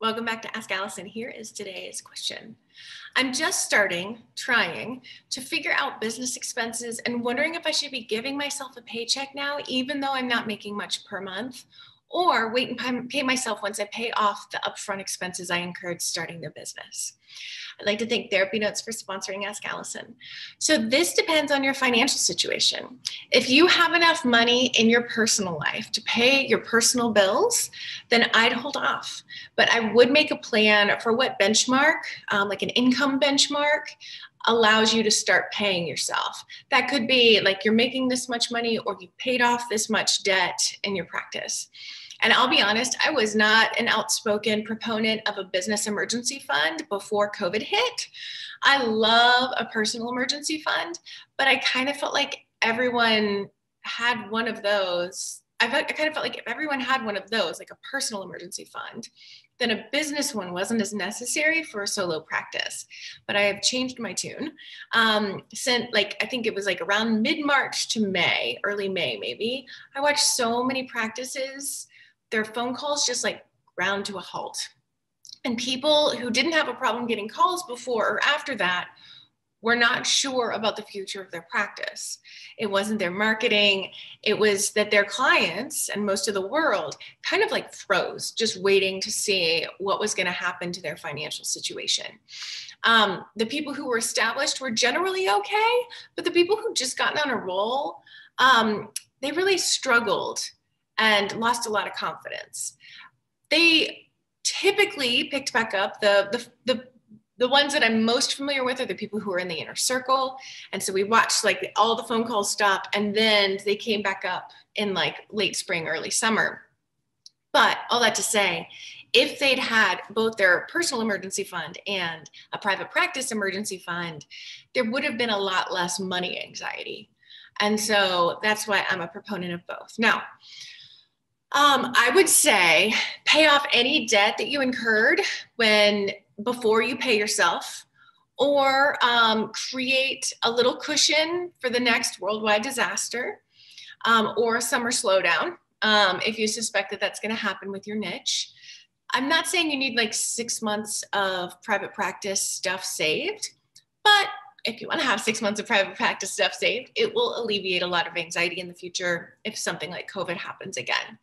Welcome back to Ask Allison. Here is today's question. I'm just trying to figure out business expenses and wondering if I should be giving myself a paycheck now, even though I'm not making much per month, or wait and pay myself once I pay off the upfront expenses I incurred starting the business. I'd like to thank Therapy Notes for sponsoring Ask Allison. So this depends on your financial situation. If you have enough money in your personal life to pay your personal bills, then I'd hold off. But I would make a plan for what benchmark, like an income benchmark, allows you to start paying yourself. That could be like you're making this much money or you paid off this much debt in your practice. And I'll be honest, I was not an outspoken proponent of a business emergency fund before COVID hit. I love a personal emergency fund, but I kind of felt like everyone had one of those. I kind of felt like if everyone had one of those, like a personal emergency fund, then a business one wasn't as necessary for a solo practice. But I have changed my tune. Since I think it was like around mid-March to May, early May maybe, I watched so many practices, their phone calls just like ground to a halt. And people who didn't have a problem getting calls before or after that were not sure about the future of their practice. It wasn't their marketing. It was that their clients and most of the world kind of like froze, just waiting to see what was going to happen to their financial situation. The people who were established were generally okay, but the people who just gotten on a roll, they really struggled and lost a lot of confidence. They typically picked back up. The ones that I'm most familiar with are the people who are in the inner circle. And so we watched like all the phone calls stop, and then they came back up in like late spring, early summer. But all that to say, if they'd had both their personal emergency fund and a private practice emergency fund, there would have been a lot less money anxiety. And so that's why I'm a proponent of both. Now, I would say pay off any debt that you incurred before you pay yourself, or create a little cushion for the next worldwide disaster, or a summer slowdown if you suspect that that's going to happen with your niche. I'm not saying you need like 6 months of private practice stuff saved, but if you want to have 6 months of private practice stuff saved, it will alleviate a lot of anxiety in the future if something like COVID happens again.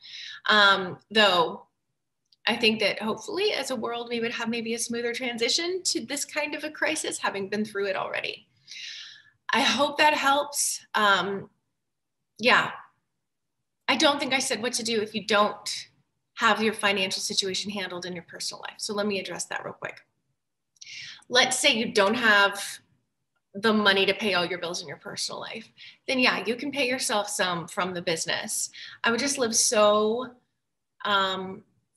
Though I think that hopefully as a world, we would have maybe a smoother transition to this kind of a crisis, having been through it already. I hope that helps. Yeah, I don't think I said what to do if you don't have your financial situation handled in your personal life. So let me address that real quick. Let's say you don't have the money to pay all your bills in your personal life, then yeah, you can pay yourself some from the business. I would just live so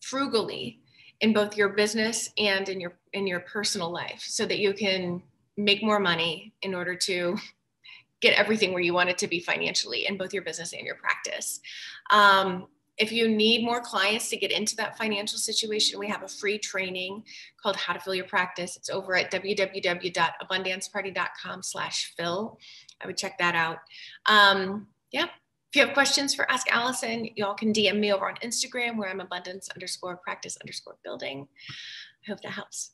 frugally in both your business and in your personal life so that you can make more money in order to get everything where you want it to be financially in both your business and your practice. If you need more clients to get into that financial situation, we have a free training called How to Fill Your Practice. It's over at www.abundanceparty.com/fill. I would check that out. Yeah. If you have questions for Ask Allison, y'all can DM me over on Instagram where I'm abundance_practice_building. I hope that helps.